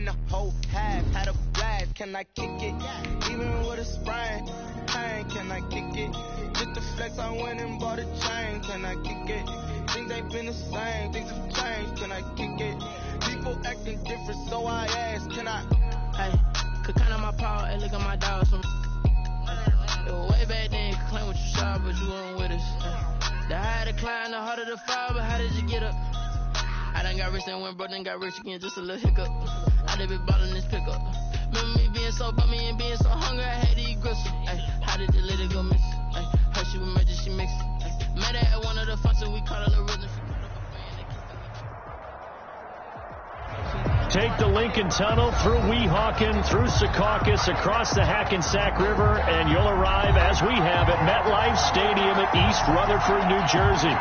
the whole half, had a blast. Can I kick it? Even with a sprain, pain, can I kick it? Just the flex, I went and bought a chain. Can I kick it? Things ain't been the same, things have changed. Can I kick it? People acting different, so I ask, can I? Hey, could count on my power, hey, look at my dog. Some it was way back then, you could claim what you saw, but you weren't with us. The higher the climb, the harder the fall, but how did you get up? I done got rich and went broke, then got rich again, just a little hiccup. I done been ballin' this pickup. Remember me being so bummy and being so hungry, I had to eat gristle. Ay, how did the lady go miss? Ay, her she was emergency mix. Met her at one of the functions, we call her the rhythm. Take the Lincoln Tunnel through Weehawken, through Secaucus, across the Hackensack River, and you'll arrive, as we have, at MetLife Stadium at East Rutherford, New Jersey.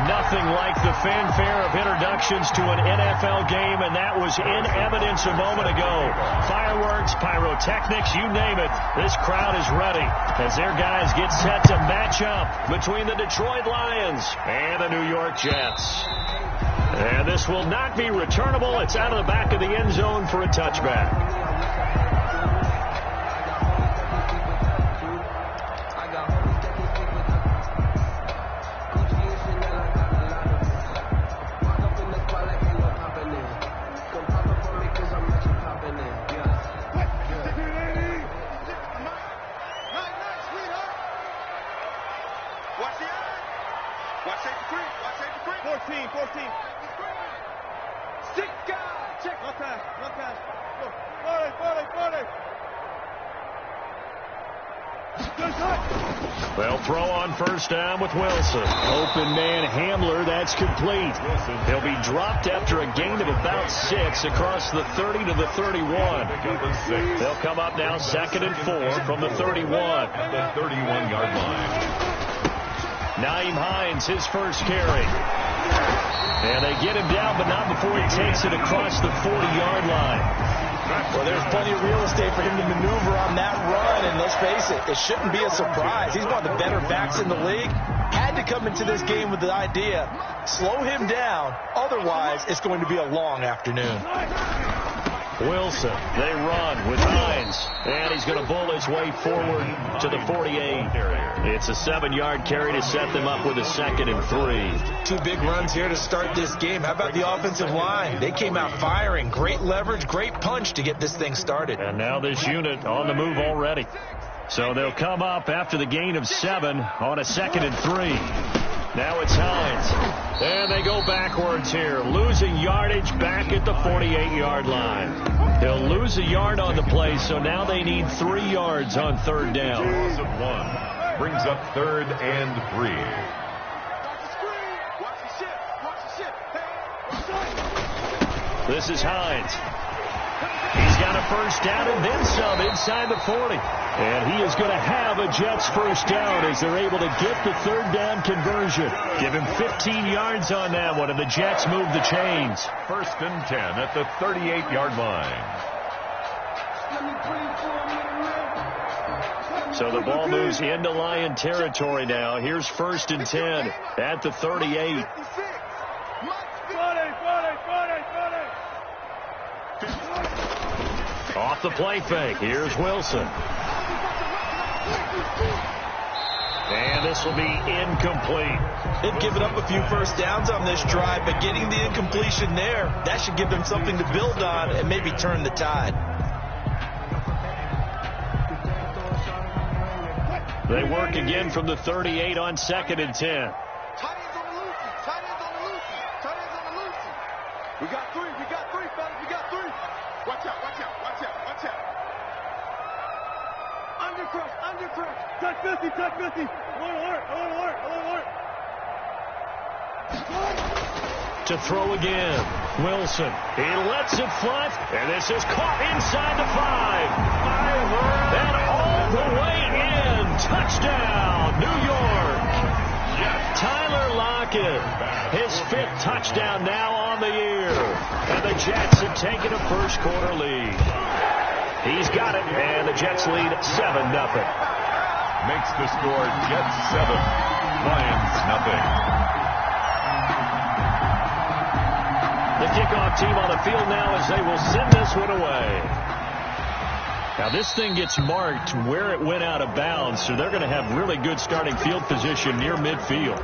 Nothing like the fanfare of introductions to an NFL game, and that was in evidence a moment ago. Fireworks, pyrotechnics, you name it. This crowd is ready as their guys get set to match up between the Detroit Lions and the New York Jets. And this will not be returnable. It's out of the back of the end zone for a touchback. They'll throw on first down with Wilson. Open man Hamler, that's complete. He'll be dropped after a gain of about 6 across the 30 to the 31. They'll come up now 2nd and 4 from the 31. At the 31-yard line. Nyheim Hines, his first carry. And they get him down, but not before he takes it across the 40-yard line. Well, there's plenty of real estate for him to maneuver on that run, and let's face it, it shouldn't be a surprise. He's one of the better backs in the league. Had to come into this game with the idea, slow him down, otherwise it's going to be a long afternoon. Wilson, they run with Hines, and he's going to bull his way forward to the 48. It's a 7-yard carry to set them up with a 2nd and 3. 2 big runs here to start this game. How about the offensive line? They came out firing. Great leverage, great punch to get this thing started. And now this unit on the move already. So they'll come up after the gain of 7 on a 2nd and 3. Now it's Hines. And they go backwards here, losing yardage back at the 48-yard line. They'll lose a yard on the play, so now they need 3 yards on 3rd down. Loss of 1 brings up 3rd and 3. This is Hines. He's got a first down and then some inside the 40. And he is going to have a Jets first down as they're able to get the 3rd down conversion. Give him 15 yards on that one, and the Jets move the chains. 1st and 10 at the 38-yard line. So the ball moves into Lion territory now. Here's 1st and 10 at the 38. Off the play fake. Here's Wilson. And this will be incomplete. They've given up a few first downs on this drive, but getting the incompletion there, that should give them something to build on and maybe turn the tide. They work again from the 38 on 2nd and 10. We got 3, fellas, we got 3. Watch out. Undercrush. Touch 50. I want alert. To throw again. Wilson. He lets it flat, and this is caught inside the 5. And all the way in. Touchdown, New York. Tyler Lockett. His 5th touchdown now on the year. And the Jets have taken a first quarter lead. He's got it, and the Jets lead 7-0. Makes the score Jets 7, Lions nothing. The the kickoff team on the field now as they will send this one away. Now this thing gets marked where it went out of bounds, so they're going to have really good starting field position near midfield.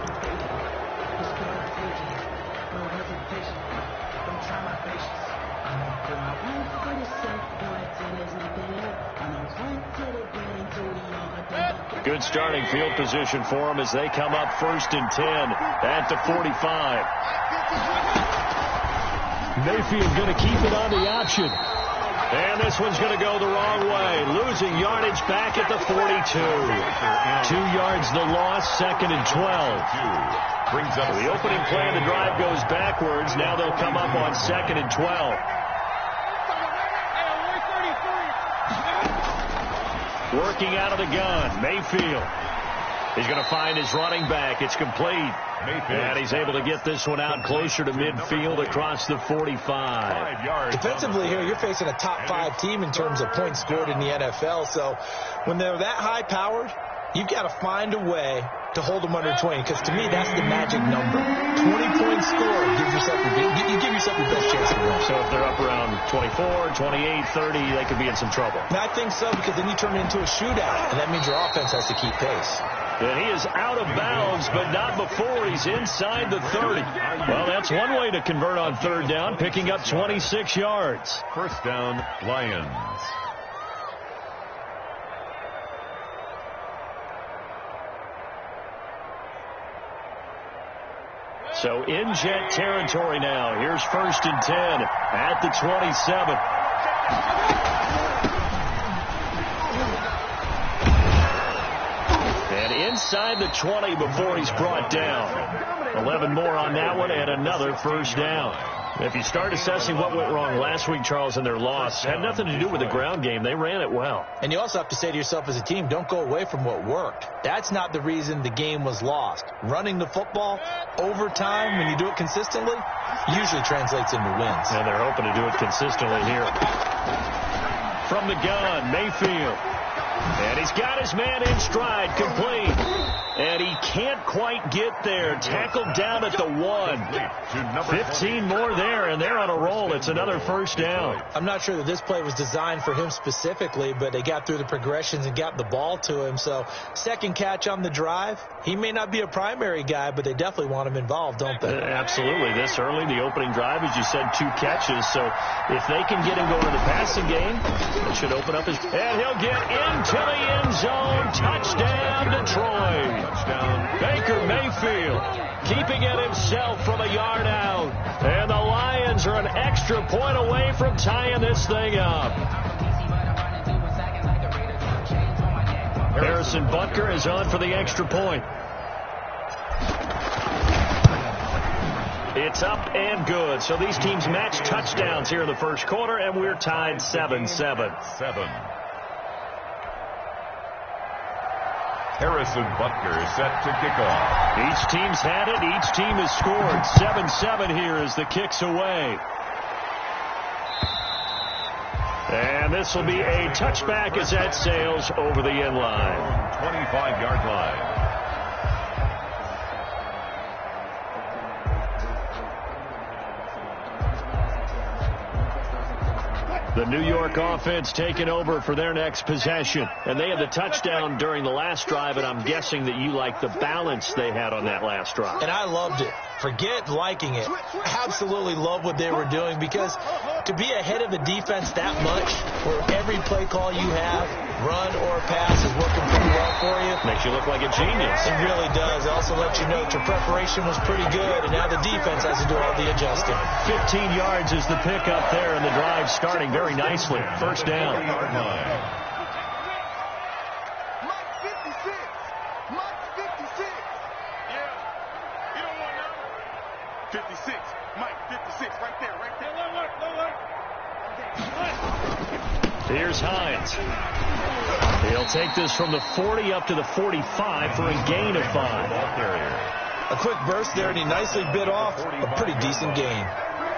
Good starting field position for them as they come up 1st and 10 at the 45. Mayfield going to keep it on the option. And this one's going to go the wrong way. Losing yardage back at the 42. 2 yards the loss, 2nd and 12. Brings up the opening play of the drive goes backwards. Now they'll come up on 2nd and 12. Working out of the gun, Mayfield. He's going to find his running back. It's complete. And he's able to get this one out closer to midfield across the 45. Defensively here, you're facing a top 5 team in terms of points scored in the NFL. So when they're that high-powered, you've got to find a way to hold them under 20, because to me, that's the magic number. 20 points scored, you give yourself your best chance to win. So if they're up around 24, 28, 30, they could be in some trouble. And I think so, because then you turn it into a shootout, and that means your offense has to keep pace. And he is out of bounds, but not before he's inside the 30. Well, that's one way to convert on 3rd down, picking up 26 yards. 1st down, Lions. So in Jet territory now. Here's 1st and 10 at the 27. And inside the 20 before he's brought down. 11 more on that one and another 1st down. If you start assessing what went wrong last week, Charles, in their loss, had nothing to do with the ground game. They ran it well. And you also have to say to yourself as a team, don't go away from what worked. That's not the reason the game was lost. Running the football over time, when you do it consistently, usually translates into wins. And they're hoping to do it consistently here. From the gun, Mayfield. And he's got his man in stride, complete. And he can't quite get there. Tackled down at the 1. 15 more there, and they're on a roll. It's another 1st down. I'm not sure that this play was designed for him specifically, but they got through the progressions and got the ball to him. So 2nd catch on the drive. He may not be a primary guy, but they definitely want him involved, don't they? Absolutely. This early, the opening drive, as you said, 2 catches. So if they can get him going to the passing game, it should open up his... And he'll get into the end zone. Touchdown, Detroit. Touchdown, Baker Mayfield keeping it himself from a yard out. And the Lions are an extra point away from tying this thing up. Harrison Butker is on for the extra point. It's up and good. So these teams match touchdowns here in the 1st quarter, and we're tied 7-7. Harrison Butker set to kick off. Each team's had it. Each team has scored. 7-7 here as the kick's away. And this will be a touchback as that sails over the end line. 25-yard line. The New York offense taking over for their next possession. And they had the touchdown during the last drive, and I'm guessing that you like the balance they had on that last drive. And I loved it. Forget liking it. Absolutely love what they were doing, because to be ahead of a defense that much, where every play call you have, run or pass, is working pretty well for you. Makes you look like a genius. It really does. It also lets you know that your preparation was pretty good, and now the defense has to do all the adjusting. 15 yards is the pickup there, and the drive starting very nicely. 1st down. Here's Hines. He'll take this from the 40 up to the 45 for a gain of 5. A quick burst there, and he nicely bit off a pretty decent gain.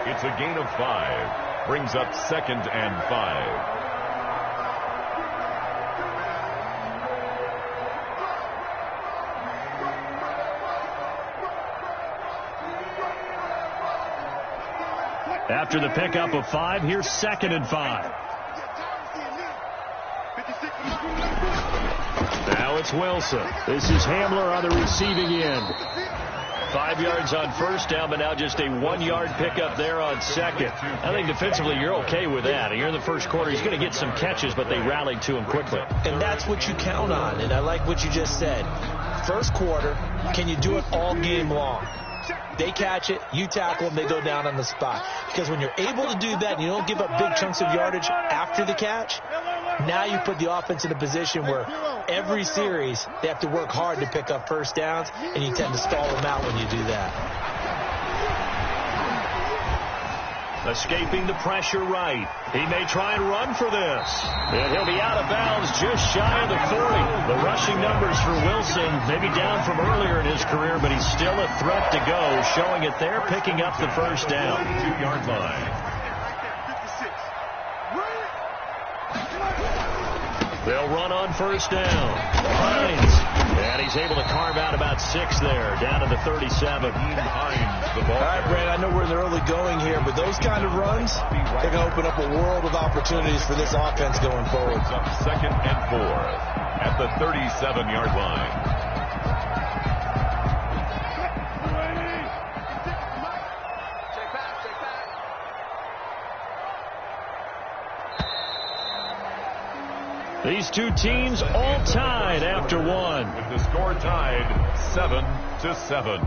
It's a gain of 5. Brings up 2nd and 5. After the pickup of 5, here's 2nd and 5. Now it's Wilson. This is Hamler on the receiving end. 5 yards on first down, but now just a 1-yard pickup there on 2nd. I think defensively you're okay with that. You're in the first quarter. He's going to get some catches, but they rallied to him quickly. And that's what you count on, and I like what you just said. First quarter, can you do it all game long? They catch it, you tackle them, they go down on the spot. Because when you're able to do that and you don't give up big chunks of yardage after the catch, now you put the offense in a position where every series they have to work hard to pick up first downs, and you tend to stall them out when you do that. Escaping the pressure right. He may try and run for this. And he'll be out of bounds just shy of the 40. The rushing numbers for Wilson maybe down from earlier in his career, but he's still a threat to go, showing it there, picking up the first down. 2-yard line. They'll run on first down. Hines. And he's able to carve out about 6 there, down to the 37. Hines, the ball. All right, Brad, I know we're in the early going here, but those kind of runs, they're going to open up a world of opportunities for this offense going forward. Up 2nd and 4 at the 37-yard line. These two teams all tied after 1. With the score tied 7-7.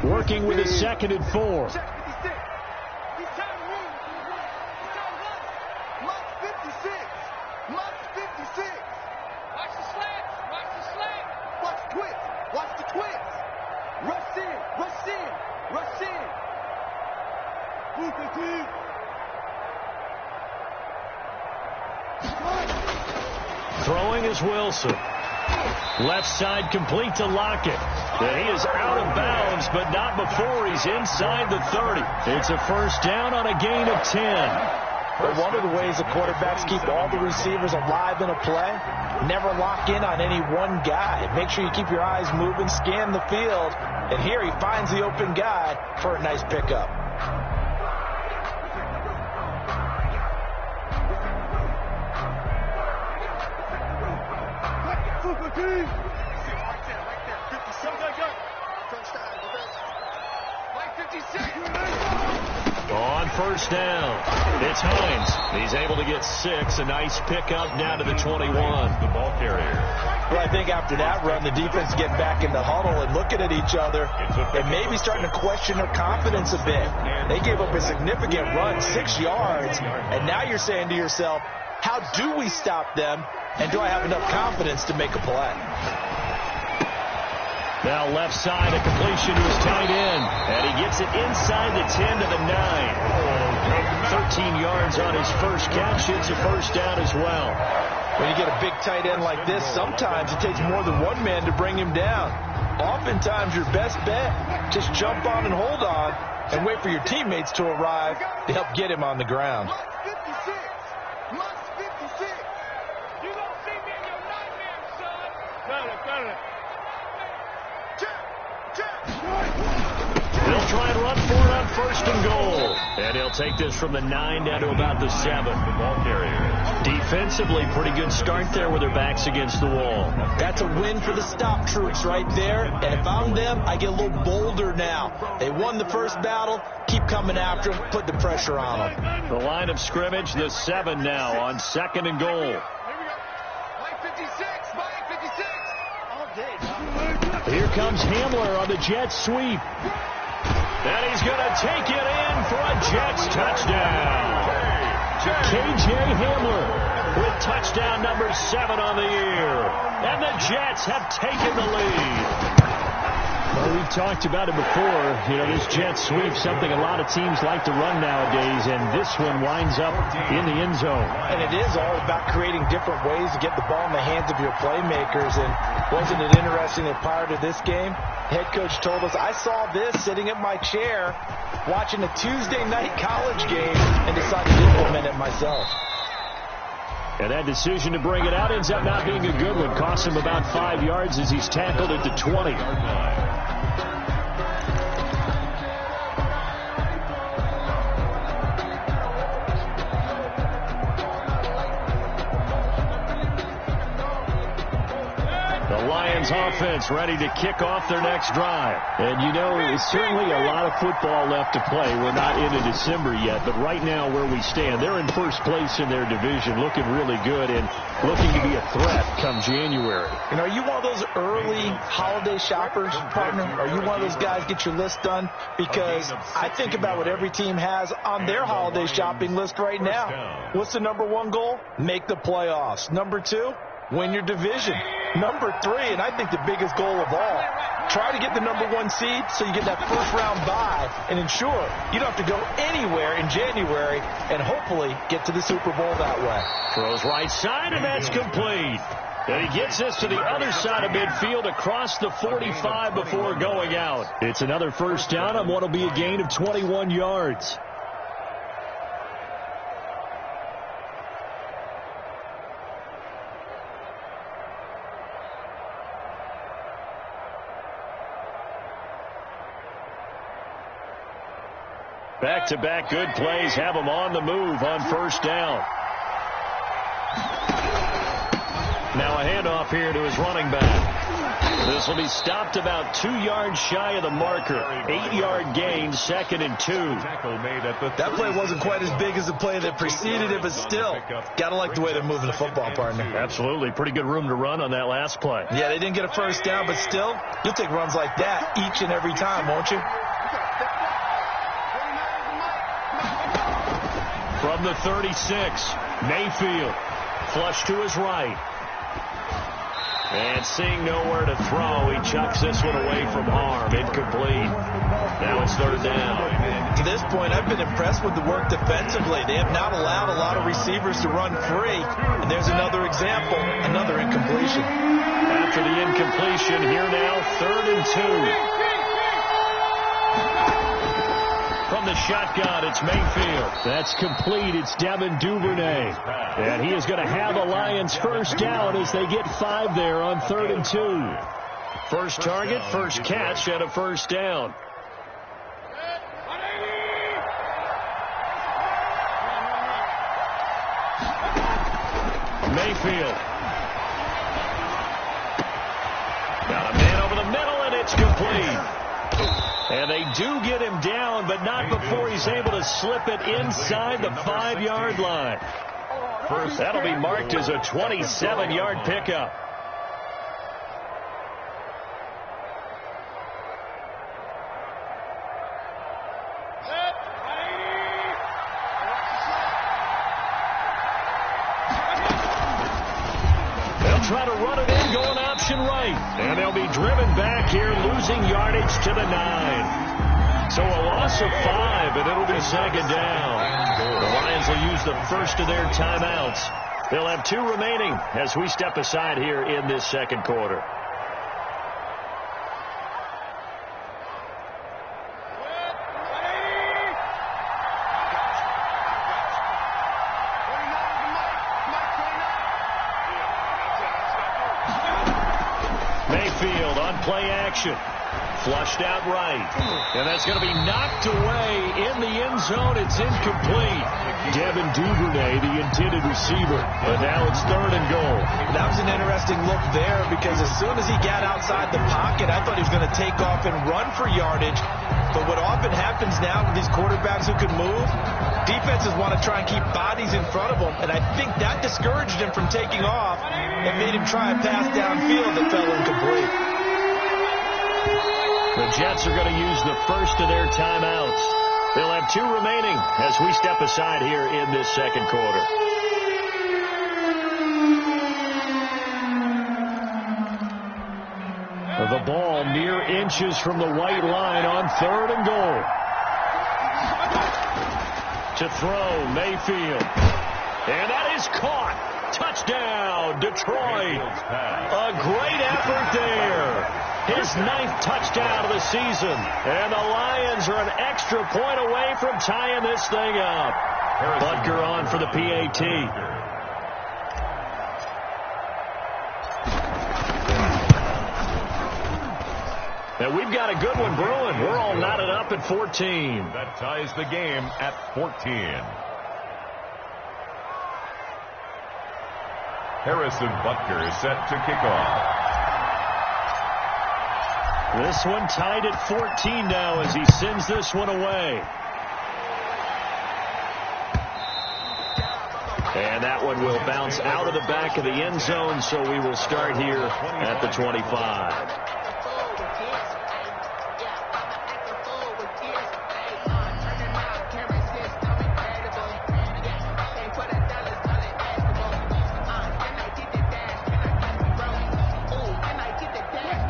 Working with a 2nd and 4. Throwing is Wilson. Left side complete to Lockett. And he is out of bounds, but not before he's inside the 30. It's a first down on a gain of 10. But one of the ways the quarterbacks keep all the receivers alive in a play, never lock in on any one guy. Make sure you keep your eyes moving, scan the field, and here he finds the open guy for a nice pickup. On first down, it's Hines. He's able to get 6. A nice pickup down to the 21. The ball carrier. Well, I think after that run, the defense get back in the huddle and looking at each other and maybe starting to question their confidence a bit. They gave up a significant run, 6 yards, and now you're saying to yourself, how do we stop them, and do I have enough confidence to make a play? Now left side, a completion to his tight end. And he gets it inside the 10 to the 9. 13 yards on his first catch. It's a first down as well. When you get a big tight end like this, sometimes it takes more than one man to bring him down. Oftentimes your best bet, just jump on and hold on and wait for your teammates to arrive to help get him on the ground. They'll try and run for it on first and goal. And he'll take this from the 9 down to about the 7. The ball carrier. Defensively, pretty good start there with their backs against the wall. That's a win for the stop troops right there. And if I'm them, I get a little bolder now. They won the first battle. Keep coming after them. Put the pressure on them. The line of scrimmage, the 7 now on 2nd and goal. Here comes Hamler on the jet sweep. And he's going to take it in for a Jets touchdown. KJ Hamler with touchdown number 7 on the year. And the Jets have taken the lead. Well, we've talked about it before. You know, this jet sweep, something a lot of teams like to run nowadays, and this one winds up in the end zone. And it is all about creating different ways to get the ball in the hands of your playmakers. And wasn't it interesting that prior to this game, head coach told us, I saw this sitting at my chair watching a Tuesday night college game and decided to implement it myself. And that decision to bring it out ends up not being a good one. Costs him about 5 yards as he's tackled at the 20. Offense ready to kick off their next drive. And you know, it's certainly a lot of football left to play. We're not into December yet, but right now where we stand, they're in first place in their division, looking really good and looking to be a threat come January. You know, are you one of those early holiday shoppers, partner? Are you one of those guys get your list done? Because I think about what every team has on their holiday shopping list right now. What's the number one goal? Make the playoffs. Number two, win your division. Number three, and I think the biggest goal of all, try to get the number one seed so you get that first round bye and ensure you don't have to go anywhere in January and hopefully get to the Super Bowl that way. Throws right side, and that's complete. And he gets us to the other side of midfield across the 45 before going out. It's another first down on what will be a gain of 21 yards. Back-to-back good plays have them on the move on first down. Now a handoff here to his running back. This will be stopped about 2 yards shy of the marker. 8-yard gain, 2nd and 2. That play wasn't quite as big as the play that preceded it, but still, got to like the way they're moving the football, partner. Absolutely. Pretty good room to run on that last play. Yeah, they didn't get a first down, but still, you'll take runs like that each and every time, won't you? From the 36, Mayfield, flush to his right. And seeing nowhere to throw, he chucks this one away from harm. Incomplete. Now it's third down. To this point, I've been impressed with the work defensively. They have not allowed a lot of receivers to run free. And there's another example, another incompletion. After the incompletion, here now, 3rd and 2. From the shotgun, it's Mayfield. That's complete. It's Devin Duvernay. And he is going to have a Lions first down as they get 5 there on 3rd and 2. First target, first catch, and a first down. Mayfield. Got a man over the middle, and it's complete. And they do get him down, but not before he's able to slip it inside the 5-yard line. That'll be marked as a 27-yard pickup. They'll try to run it in, going option right. And they'll be driven back here, losing yardage to the 9. So a loss of 5, and it'll be 2nd down. The Lions will use the first of their timeouts. They'll have 2 remaining as we step aside here in this second quarter. Mayfield on play action. Flushed out right. And that's going to be knocked away in the end zone. It's incomplete. Devin Duvernay, the intended receiver. But now it's 3rd and goal. That was an interesting look there because as soon as he got outside the pocket, I thought he was going to take off and run for yardage. But what often happens now with these quarterbacks who can move, defenses want to try and keep bodies in front of them. And I think that discouraged him from taking off and made him try a pass downfield that fell incomplete. The Jets are going to use the first of their timeouts. They'll have 2 remaining as we step aside here in this second quarter. The ball mere inches from the white line on 3rd and goal. To throw, Mayfield. And that is caught. Touchdown, Detroit. A great effort there. His 9th touchdown of the season. And the Lions are an extra point away from tying this thing up. Butker on for the PAT. And we've got a good one brewing. We're all knotted up at 14. That ties the game at 14. Harrison Butker is set to kick off. This one tied at 14 now as he sends this one away. And that one will bounce out of the back of the end zone, so we will start here at the 25.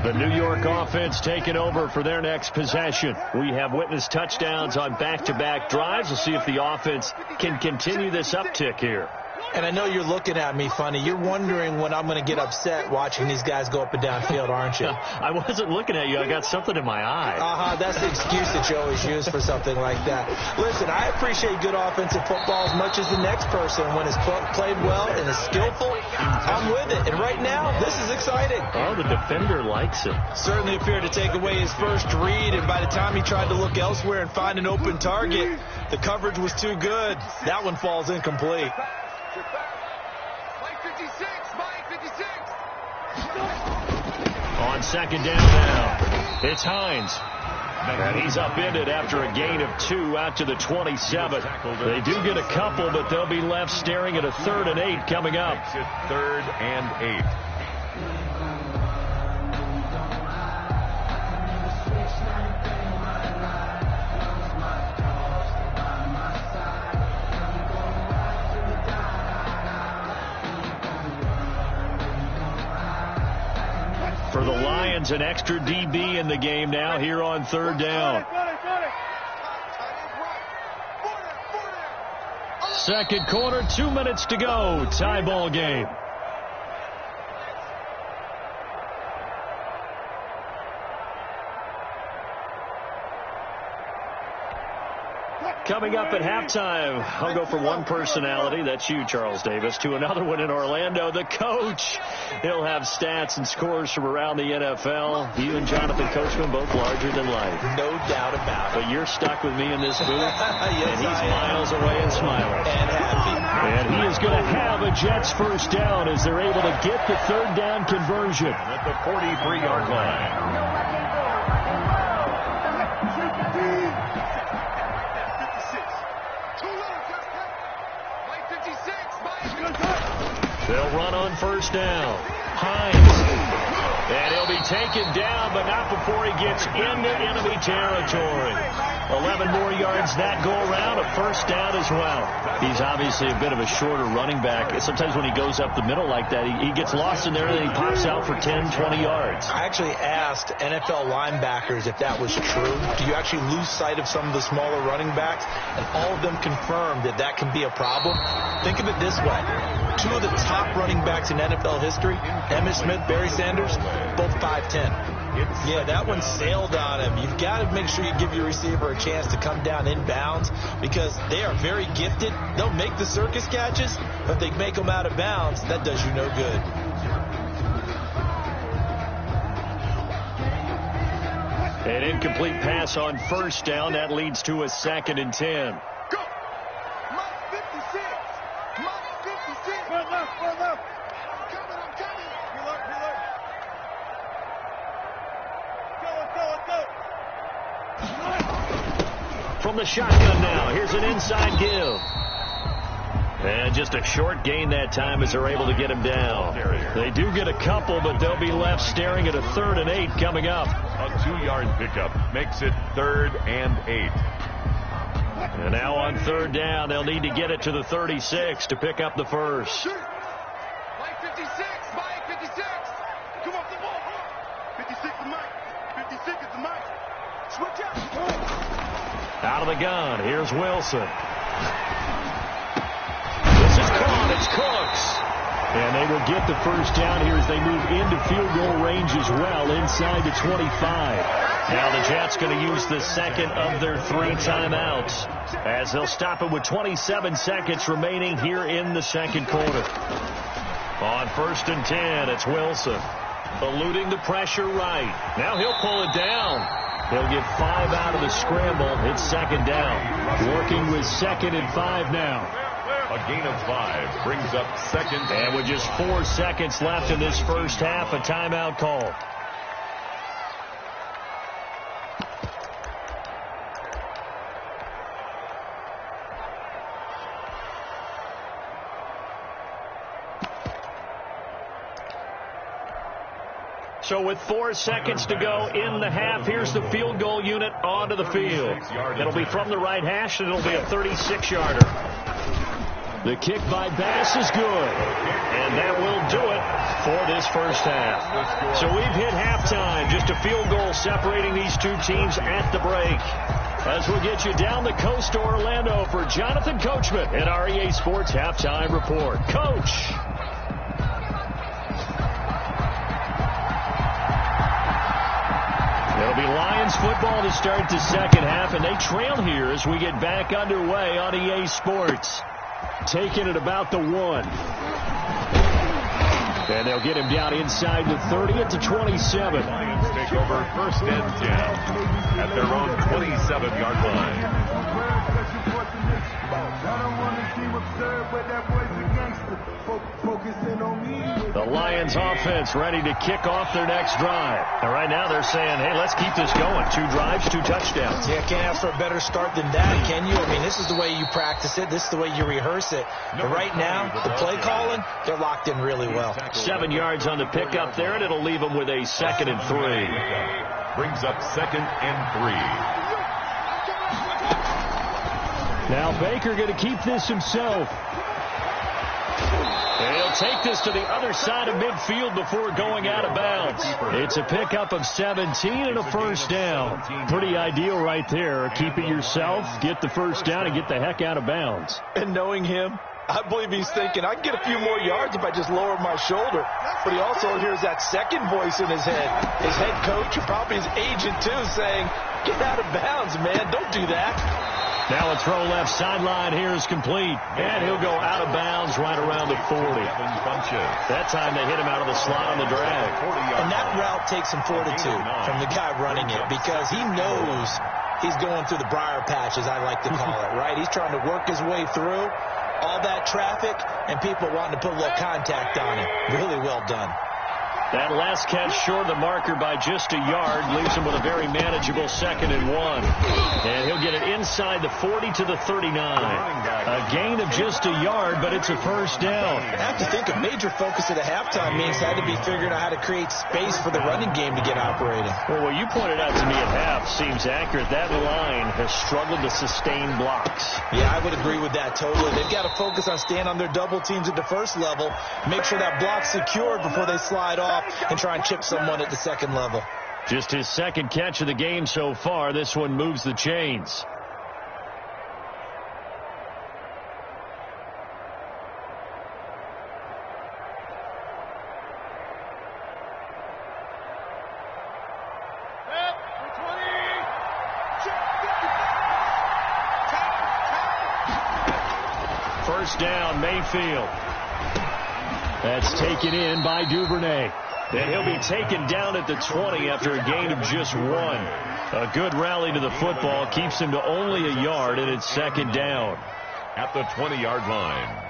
The New York offense taking over for their next possession. We have witnessed touchdowns on back-to-back drives. We'll see if the offense can continue this uptick here. And I know you're looking at me funny. You're wondering when I'm going to get upset watching these guys go up and down field, aren't you? I wasn't looking at you. I got something in my eye. That's the excuse that you always use for something like that. Listen, I appreciate good offensive football as much as the next person. When it's played well and is skillful, I'm with it. And right now, this is exciting. Oh, the defender likes it. Certainly appeared to take away his first read, and by the time he tried to look elsewhere and find an open target, the coverage was too good. That one falls incomplete. On second down now, it's Hines. And he's upended after a gain of 2 out to the 27. They do get a couple, but they'll be left staring at a 3rd and 8 coming up. 3rd and 8. For the Lions, an extra DB in the game now here on 3rd down. Second quarter, 2 minutes to go. Tie ball game. Coming up at halftime, I'll go from one personality, that's you, Charles Davis, to another one in Orlando, the coach. He'll have stats and scores from around the NFL. You and Jonathan Coachman, both larger than life. No doubt about it. But you're stuck with me in this booth, yes, and he's miles away and smiling. And happy. And he is going to have a Jets first down as they're able to get the 3rd down conversion. At the 43-yard line. They'll run on first down. Hines. And he'll be taken down, but not before he gets into enemy territory. 11 more yards that go around, a first down as well. He's obviously a bit of a shorter running back. Sometimes when he goes up the middle like that, he gets lost in there and then he pops out for 10, 20 yards. I actually asked NFL linebackers if that was true. Do you actually lose sight of some of the smaller running backs? And all of them confirmed that that can be a problem. Think of it this way. 2 of the top running backs in NFL history, Emmitt Smith, Barry Sanders, both 5'10". Yeah, that one sailed on him. You've got to make sure you give your receiver a chance to come down inbounds because they are very gifted. They'll make the circus catches, but they make them out of bounds. That does you no good. An incomplete pass on first down. That leads to a 2nd and 10. Go! Mike 56! Mike 56! Run up! I'm coming! Reload! From the shotgun now, here's an inside give. And just a short gain that time as they're able to get him down. They do get a couple, but they'll be left staring at a 3rd and 8 coming up. A 2-yard pickup makes it 3rd and 8. And now on 3rd down, they'll need to get it to the 36 to pick up the first. Mike 56! Come on, the ball! 56 is Mike! 56 is Mike! Switch out! Out of the gun, here's Wilson. This is caught, it's Cooks. And they will get the first down here as they move into field goal range as well, inside the 25. Now the Jets going to use the second of their 3 timeouts as they'll stop it with 27 seconds remaining here in the second quarter. On 1st and 10, it's Wilson. Eluding the pressure right. Now he'll pull it down. He'll get 5 out of the scramble. It's second down. Working with 2nd and 5 now. A gain of 5 brings up second. And with just 4 seconds left in this first half, a timeout call. So with 4 seconds to go in the half, here's the field goal unit onto the field. It'll be from the right hash, and it'll be a 36-yarder. The kick by Bass is good. And that will do it for this first half. So we've hit halftime. Just a field goal separating these two teams at the break. As we'll get you down the coast to Orlando for Jonathan Coachman at our EA Sports Halftime Report. Coach. It'll be Lions football to start the second half, and they trail here as we get back underway on EA Sports. Taking it about the 1. And they'll get him down inside the 30 at the 27. Lions take over 1st and 10 at their own 27-yard line. The Lions offense ready to kick off their next drive. And right now they're saying, hey, let's keep this going. 2 drives, 2 touchdowns. Yeah, can't ask for a better start than that, can you? I mean, this is the way you practice it. This is the way you rehearse it. But right now, the play calling, they're locked in really well. 7 yards on the pickup there, and it'll leave them with a 2nd and 3. Brings up 2nd and 3. Now Baker going to keep this himself. He'll take this to the other side of midfield before going out of bounds. It's a pickup of 17 and a first down. Pretty ideal right there. Keep it yourself, get the first down, and get the heck out of bounds. And knowing him, I believe he's thinking, I can get a few more yards if I just lower my shoulder. But he also hears that second voice in his head. His head coach, or probably his agent too, saying, get out of bounds, man. Don't do that. Now a throw left sideline here is complete. And he'll go out of bounds right around the 40. That time they hit him out of the slot on the drag. And that route takes some fortitude from the guy running it, because he knows he's going through the briar patch, as I like to call it, right? He's trying to work his way through all that traffic and people wanting to put a little contact on him. Really well done. That last catch short of the marker by just a yard leaves him with a very manageable 2nd and 1. And he'll get it inside the 40 to the 39. A gain of just a yard, but it's a first down. I have to think a major focus of the halftime means had to be figuring out how to create space for the running game to get operating. Well, what you pointed out to me at half seems accurate. That line has struggled to sustain blocks. Yeah, I would agree with that totally. They've got to focus on staying on their double teams at the first level, make sure that block's secured before they slide off and try and chip someone at the second level. Just his 2nd catch of the game so far. This one moves the chains. First down, Mayfield. That's taken in by Duvernay. And he'll be taken down at the 20 after a gain of just 1. A good rally to the football keeps him to only a yard, and it's 2nd down. At the 20-yard line.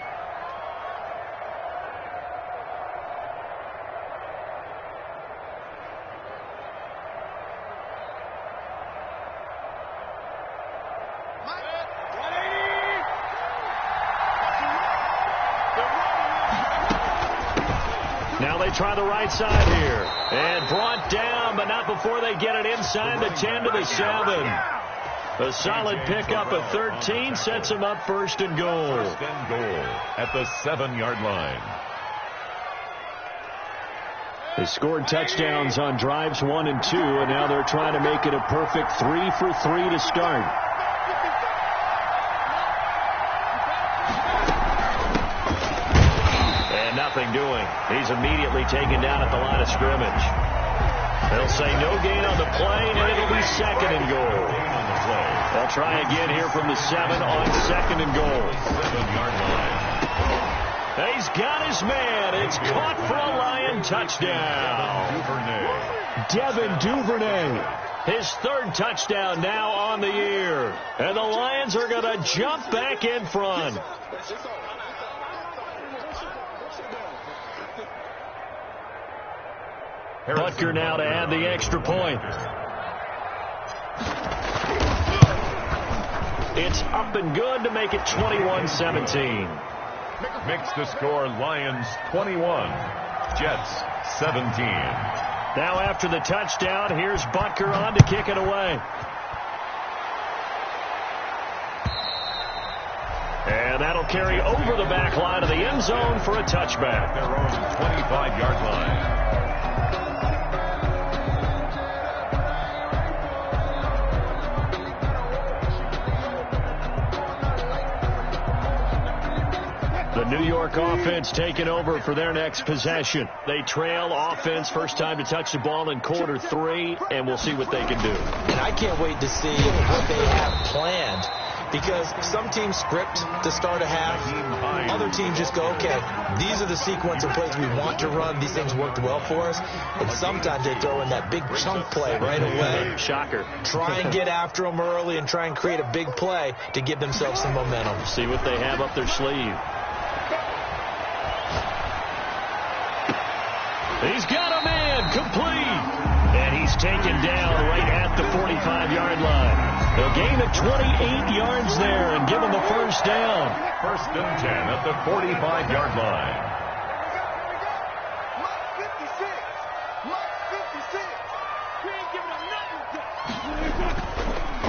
Now they try the right side here. And brought down, but not before they get it inside the 10 to the 7. A solid pickup of 13 sets them up 1st and goal. 1st and goal at the 7-yard line. They scored touchdowns on drives 1 and 2, and now they're trying to make it a perfect 3 for 3 to start. Nothing doing. He's immediately taken down at the line of scrimmage. They'll say no gain on the play, and it'll be 2nd and goal. They'll try again here from the 7 on 2nd and goal. 7-yard line. He's got his man. It's caught for a Lion touchdown. Devin Duvernay. His third touchdown now on the year. And the Lions are going to jump back in front. Butker now to add the extra point. It's up and good to make it 21-17. Makes the score Lions 21, Jets 17. Now after the touchdown, here's Butker on to kick it away. And that'll carry over the back line of the end zone for a touchback. Their own 25-yard line. The New York offense taking over for their next possession. They trail offense, first time to touch the ball in quarter 3, and we'll see what they can do. And I can't wait to see what they have planned, because some teams script to start a half. Other teams just go, okay, these are the sequence of plays we want to run. These things worked well for us. And sometimes they throw in that big chunk play right away. Shocker. Try and get after them early and try and create a big play to give themselves some momentum. See what they have up their sleeve. He's got a man complete. And he's taken down right at the 45-yard line. They'll gain of 28 yards there and give him the first down. First and 10 at the 45-yard line.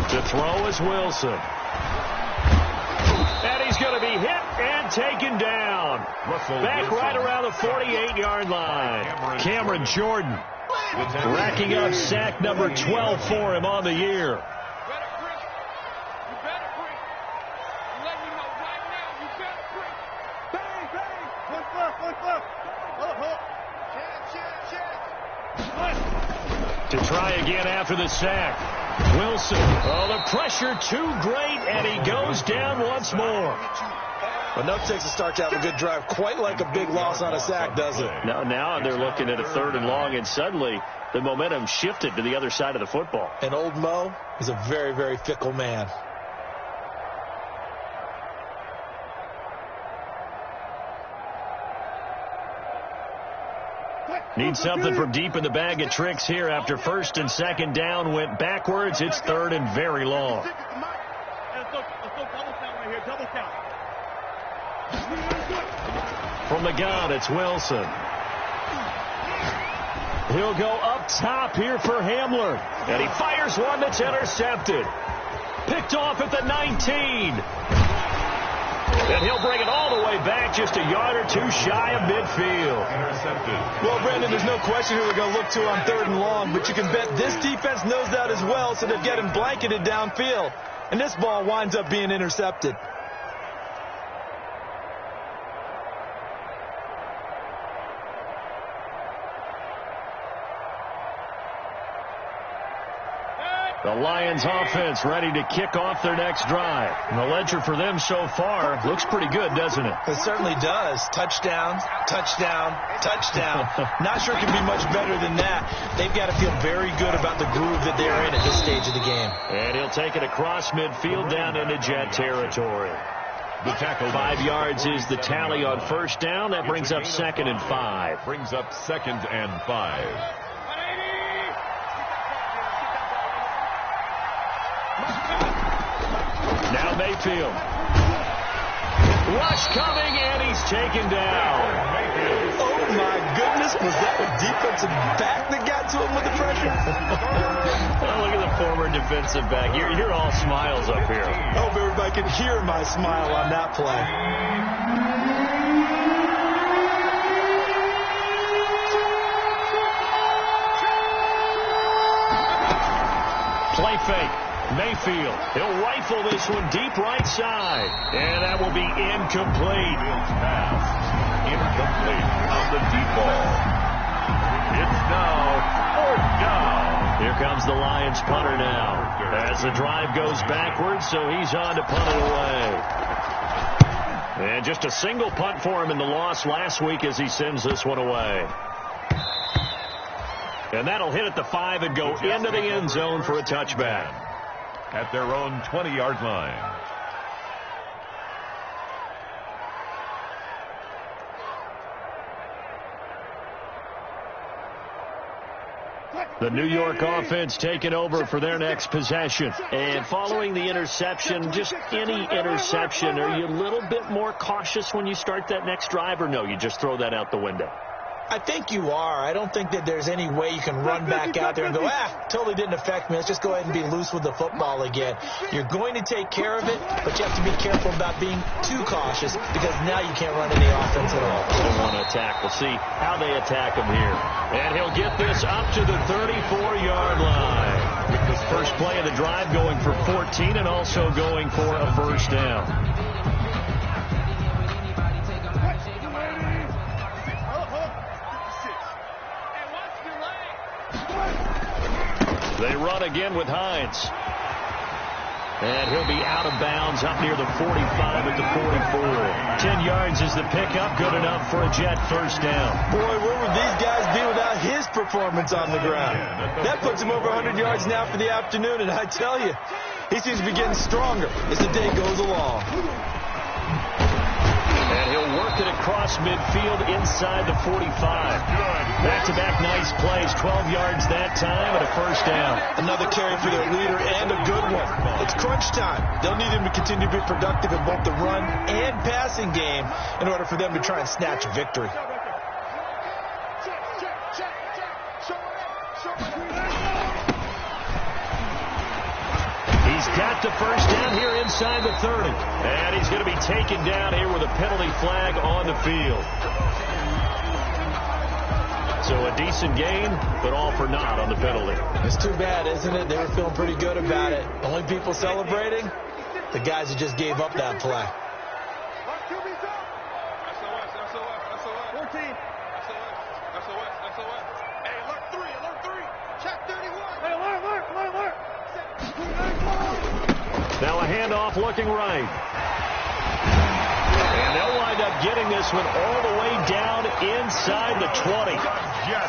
To throw is Wilson. And he's going to be hit and taken down. Back right around the 48-yard line. Cameron Jordan racking up sack number 12 for him on the year. To try again after the sack. Wilson. Oh, the pressure too great, and he goes down once more. Enough takes to start to have a good drive. Quite like a big loss on a sack, does it? Now they're looking at a 3rd and long, and suddenly the momentum shifted to the other side of the football. And old Mo is a very, very fickle man. Need something from deep in the bag of tricks here after 1st and 2nd down went backwards. It's 3rd and very long. From the gun, it's Wilson. He'll go up top here for Hamler. And he fires one that's intercepted. Picked off at the 19. And he'll bring it all the way back just a yard or two shy of midfield. Intercepted. Well, Brandon, there's no question who they're going to look to on 3rd and long, but you can bet this defense knows that as well, so they're getting blanketed downfield. And this ball winds up being intercepted. The Lions offense ready to kick off their next drive. And the ledger for them so far looks pretty good, doesn't it? It certainly does. Touchdown, touchdown, touchdown. Not sure it can be much better than that. They've got to feel very good about the groove that they're in at this stage of the game. And he'll take it across midfield down into Jet territory. The tackle. 5 yards is the tally on 1st down. That brings up 2nd and 5. Brings up 2nd and 5. Now Mayfield. Rush coming, and he's taken down. Oh, my goodness. Was that a defensive back that got to him with the pressure? Oh, look at the former defensive back. You're all smiles up here. I hope everybody can hear my smile on that play. Play fake. Mayfield. He'll rifle this one deep right side. And that will be incomplete. Pass. Incomplete on the deep ball. It's now 4th down. Here comes the Lions punter now. As the drive goes backwards, so he's on to punt it away. And just a single punt for him in the loss last week as he sends this one away. And that'll hit at the 5 and go into the end zone for a touchback. At their own 20-yard line. The New York offense taking over for their next possession. And following the interception, just any interception, are you a little bit more cautious when you start that next drive, or no, you just throw that out the window? I think you are. I don't think that there's any way you can run back out there and go, totally didn't affect me. Let's just go ahead and be loose with the football again. You're going to take care of it, but you have to be careful about being too cautious because now you can't run any offense at all. They want to attack. We'll see how they attack him here. And he'll get this up to the 34-yard line. With his first play of the drive going for 14 and also going for a first down. They run again with Hines. And he'll be out of bounds up near the 45 at the 44. 10 yards is the pickup. Good enough for a Jet first down. Boy, where would these guys be without his performance on the ground? That puts him over 100 yards now for the afternoon, and I tell you, he seems to be getting stronger as the day goes along. And he'll work it across midfield inside the 45. Back-to-back nice plays, 12 yards that time and a first down. Another carry for their leader and a good one. It's crunch time. They'll need him to continue to be productive in both the run and passing game in order for them to try and snatch a victory. He's got the first down here inside the 30. And he's going to be taken down here with a penalty flag on the field. So a decent gain, but all for naught on the penalty. It's too bad, isn't it? They were feeling pretty good about it. Only people celebrating, the guys who just gave up that play. Now a handoff looking right. And they'll wind up getting this one all the way down inside the 20.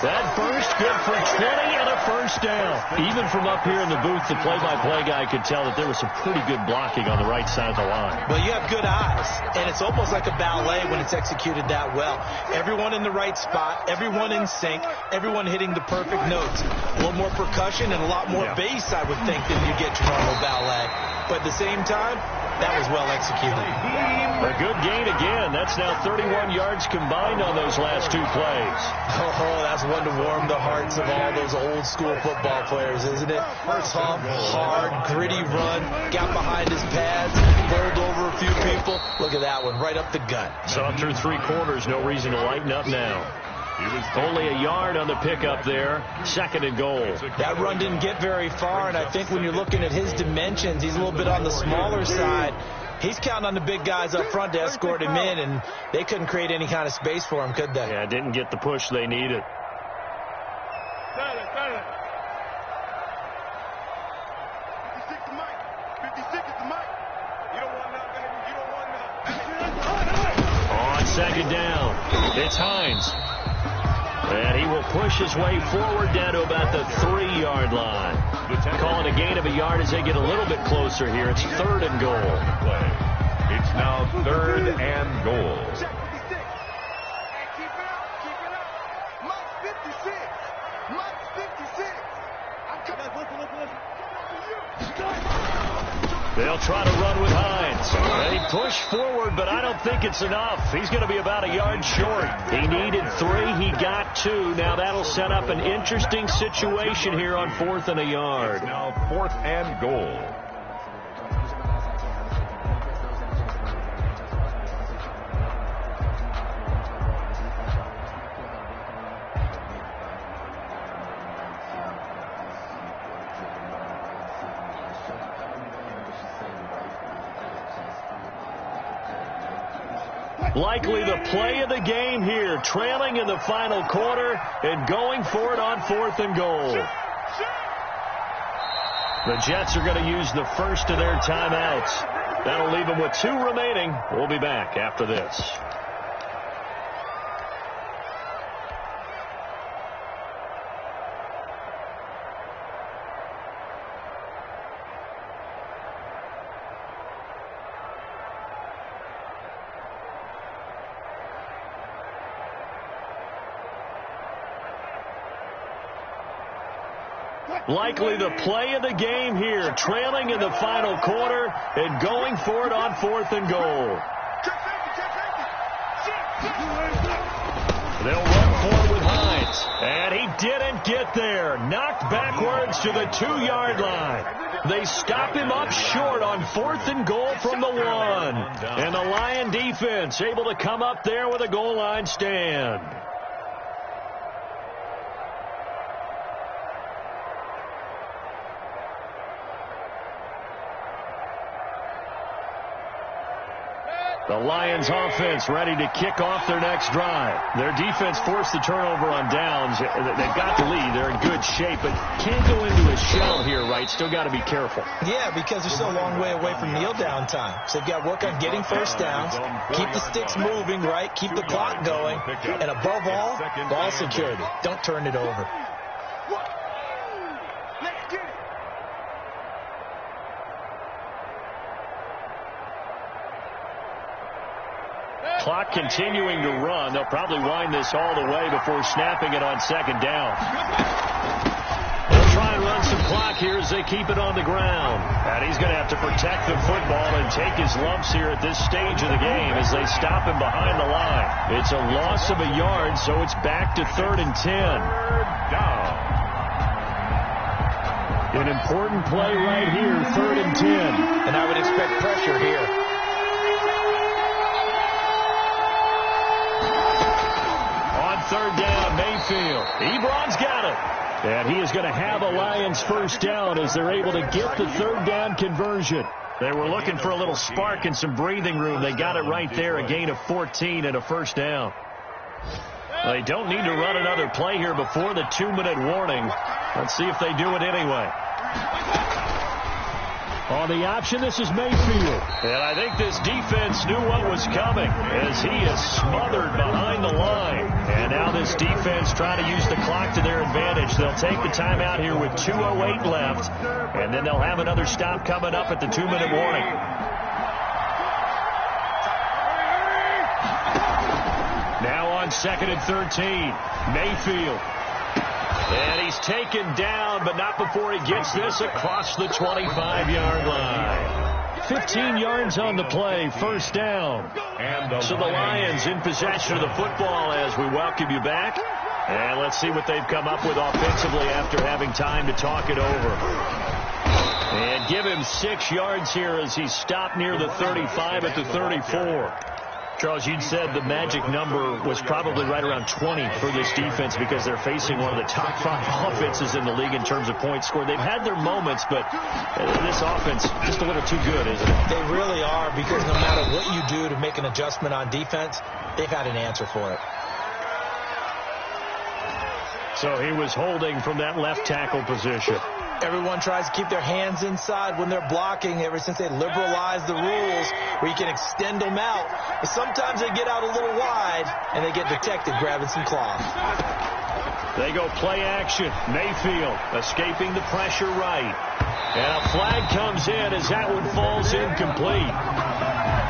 That burst good for 20 and a first down. Even from up here in the booth, the play-by-play guy could tell that there was some pretty good blocking on the right side of the line. Well, you have good eyes, and it's almost like a ballet when it's executed that well. Everyone in the right spot, everyone in sync, everyone hitting the perfect notes. A little more percussion and a lot more bass, I would think, than you get to normal ballet. But at the same time, that was well executed. A good gain again. That's now 31 yards combined on those last two plays. Oh, that's one to warm the hearts of all those old school football players, isn't it? Tough, hard, gritty run. Got behind his pads, bowled over a few people. Look at that one, right up the gut. Saw through three quarters. No reason to lighten up now. Only a yard on the pickup there. Second and goal. That run didn't get very far, and I think when you're looking at his dimensions, he's a little bit on the smaller side. He's counting on the big guys up front to escort him in, and they couldn't create any kind of space for him, could they? Yeah, didn't get the push they needed. On second down, it's Hines. And he will push his way forward down to about the 3-yard line. Calling a gain of a yard as they get a little bit closer here. It's third and goal. It's now third and goal. They'll try to run with Hines. They push forward, but I don't think it's enough. He's going to be about a yard short. He needed 3. He got 2. Now that'll set up an interesting situation here on 4th and a yard. It's now 4th and goal. Likely the play of the game here, trailing in the final quarter and going for it on 4th and goal. The Jets are going to use the first of their timeouts. That'll leave them with 2 remaining. We'll be back after this. Likely the play of the game here, trailing in the final quarter and going for it on 4th and goal. They'll run for it with Hines, and he didn't get there. Knocked backwards to the 2-yard line. They stop him up short on 4th and goal from the 1. And the Lion defense able to come up there with a goal line stand. The Lions offense ready to kick off their next drive. Their defense forced the turnover on downs. They've got the lead. They're in good shape, but can't go into a shell here, right? Still got to be careful. Yeah, because they're still a long way away from kneel down time. So they've got to work on getting first downs, keep the sticks moving, right? Keep the clock going. And above all, ball security. Don't turn it over. Clock continuing to run. They'll probably wind this all the way before snapping it on 2nd down. They'll try and run some clock here as they keep it on the ground. And he's going to have to protect the football and take his lumps here at this stage of the game as they stop him behind the line. It's a loss of a yard, so it's back to 3rd and 10. Down. An important play right here, 3rd and 10. And I would expect pressure here. On 3rd down, Mayfield. Ebron's got it. And he is going to have a Lions first down as they're able to get the 3rd down conversion. They were looking for a little spark and some breathing room. They got it right there, a gain of 14 and a first down. They don't need to run another play here before the 2-minute warning. Let's see if they do it anyway. On the option, this is Mayfield. And I think this defense knew what was coming as he is smothered behind the line. And now this defense trying to use the clock to their advantage. They'll take the timeout here with 2:08 left. And then they'll have another stop coming up at the 2-minute warning. Now on 2nd and 13, Mayfield. And he's taken down, but not before he gets this across the 25-yard line. 15 yards on the play, first down. So the Lions in possession of the football as we welcome you back. And let's see what they've come up with offensively after having time to talk it over. And give him 6 yards here as he's stopped near the 35 at the 34. Charles, you'd said the magic number was probably right around 20 for this defense because they're facing one of the top 5 offenses in the league in terms of points scored. They've had their moments, but this offense just a little too good, isn't it? They really are, because no matter what you do to make an adjustment on defense, they've had an answer for it. So he was holding from that left tackle position. Everyone tries to keep their hands inside when they're blocking ever since they liberalized the rules where you can extend them out. But sometimes they get out a little wide and they get detected grabbing some cloth. They go play action. Mayfield escaping the pressure right. And a flag comes in as that one falls incomplete.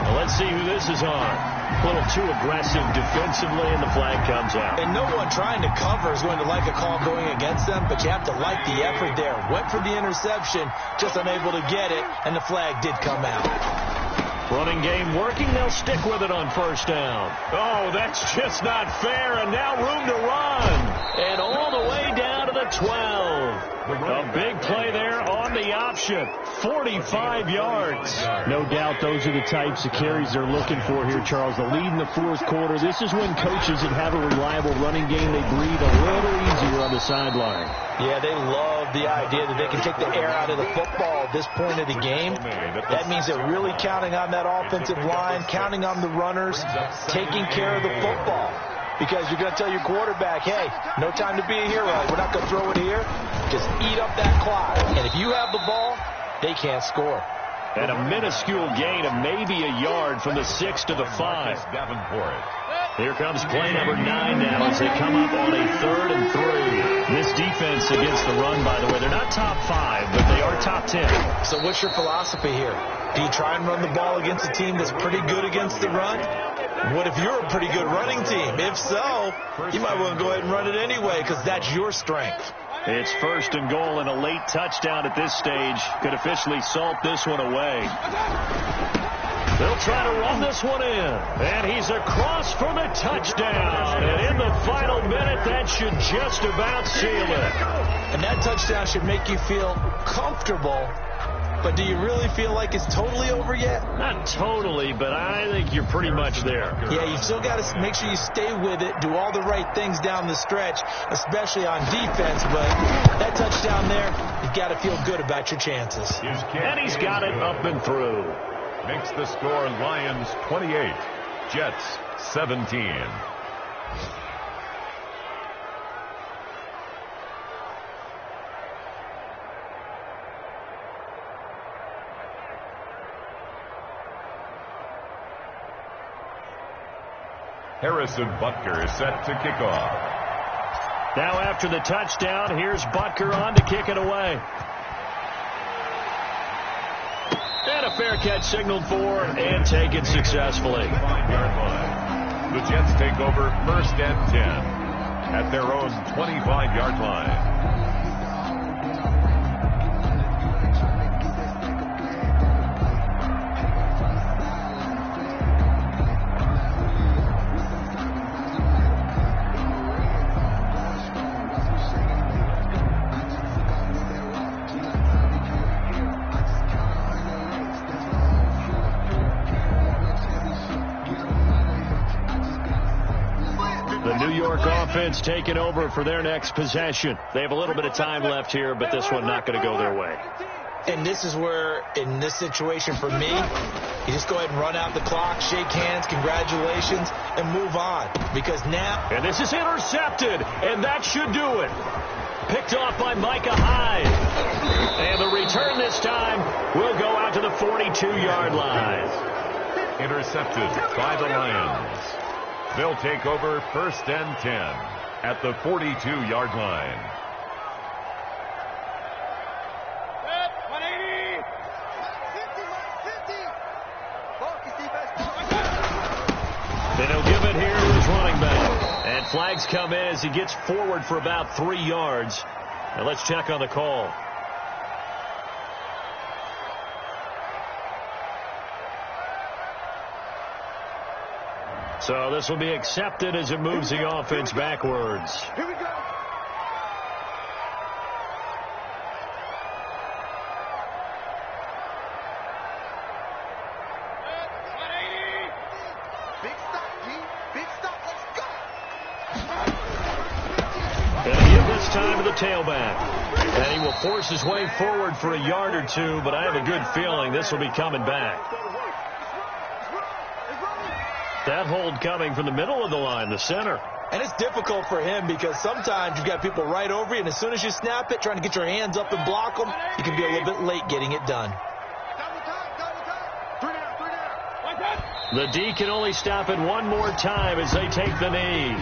Well, let's see who this is on. A little too aggressive defensively, and the flag comes out. And no one trying to cover is going to like a call going against them, but you have to like the effort there. Went for the interception, just unable to get it, and the flag did come out. Running game working. They'll stick with it on first down. Oh, that's just not fair, and now room to run. And all the way down to the 12. A big play there on the option. 45 yards. No doubt those are the types of carries they're looking for here, Charles. The lead in the 4th quarter. This is when coaches that have a reliable running game, they breathe a little easier on the sideline. Yeah, they love the idea that they can take the air out of the football at this point of the game. That means they're really counting on that offensive line, counting on the runners, taking care of the football. Because you're going to tell your quarterback, hey, no time to be a hero. We're not going to throw it here. Just eat up that clock. And if you have the ball, they can't score. And a minuscule gain of maybe a yard from the 6 to the 5. Here comes play number 9 now as they come up on a 3rd and 3. This defense against the run, by the way, they're not top 5, but they are top 10. So what's your philosophy here? Do you try and run the ball against a team that's pretty good against the run? What if you're a pretty good running team? If so, you might want to go ahead and run it anyway because that's your strength. It's 1st and goal and a late touchdown at this stage could officially salt this one away. They'll try to run this one in. And he's across for the touchdown. And in the final minute, that should just about seal it. And that touchdown should make you feel comfortable. But do you really feel like it's totally over yet? Not totally, but I think you're pretty much there. Yeah, you've still got to make sure you stay with it, do all the right things down the stretch, especially on defense. But that touchdown there, you've got to feel good about your chances. And he's got it up and through. Makes the score Lions 28, Jets 17. Harrison Butker is set to kick off. Now after the touchdown, here's Butker on to kick it away. And a fair catch signaled for and taken successfully. The Jets take over 1st and 10 at their own 25-yard line. Offense taking over for their next possession. They have a little bit of time left here, but this one not going to go their way. And this is where, in this situation for me, you just go ahead and run out the clock, shake hands, congratulations, and move on. Because now... And this is intercepted, and that should do it. Picked off by Micah Hyde. And the return this time will go out to the 42-yard line. Intercepted by the Lions. They'll take over 1st and 10 at the 42-yard line. Then he'll give it here to his running back. And flags come in as he gets forward for about 3 yards. And let's check on the call. So this will be accepted as it moves the offense backwards. Here we go. Big stop, G. Big stop. Let's go. And a give this time to the tailback. And he will force his way forward for a yard or two, but I have a good feeling this will be coming back. That hold coming from the middle of the line, the center. And it's difficult for him because sometimes you've got people right over you, and as soon as you snap it, trying to get your hands up and block them, you can be a little bit late getting it done. The D can only stop it one more time as they take the knee.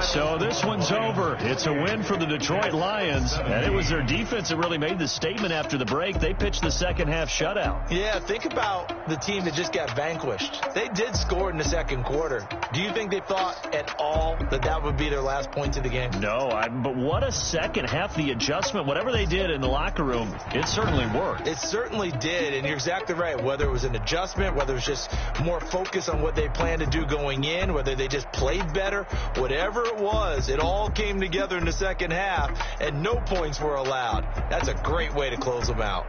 So this one's over. It's a win for the Detroit Lions, and it was their defense that really made the statement after the break. They pitched the second half shutout. Yeah, think about the team that just got vanquished. They did score in the second quarter. Do you think they thought at all that that would be their last point of the game? No, but what a second half. The adjustment, whatever they did in the locker room, it certainly worked. It certainly did, and you're exactly right. Whether it was an adjustment, whether it was just more focus on what they planned to do going in, whether they just played better, whatever it was, it all came together in the second half, and no points were allowed. That's a great way to close them out.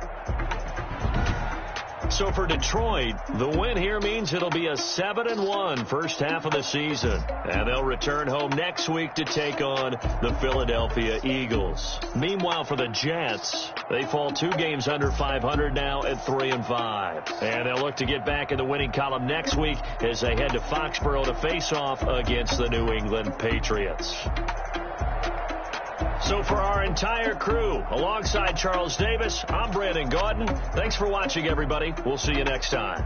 So for Detroit, the win here means it'll be a 7-1 first half of the season. And they'll return home next week to take on the Philadelphia Eagles. Meanwhile, for the Jets, they fall 2 games under 500 now at 3-5. And they'll look to get back in the winning column next week as they head to Foxborough to face off against the New England Patriots. So for our entire crew, alongside Charles Davis, I'm Brandon Gaudin. Thanks for watching, everybody. We'll see you next time.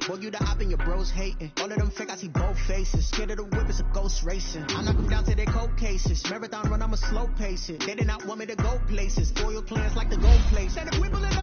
Boy, you the op and your bros hating. All of them fake, I see both faces. Scared of the whip, it's a ghost racing. I knock them down to their cold cases. Marathon run, I'ma slow pace it. They did not want me to go places. Foil plans like the gold place. And if we pull it up.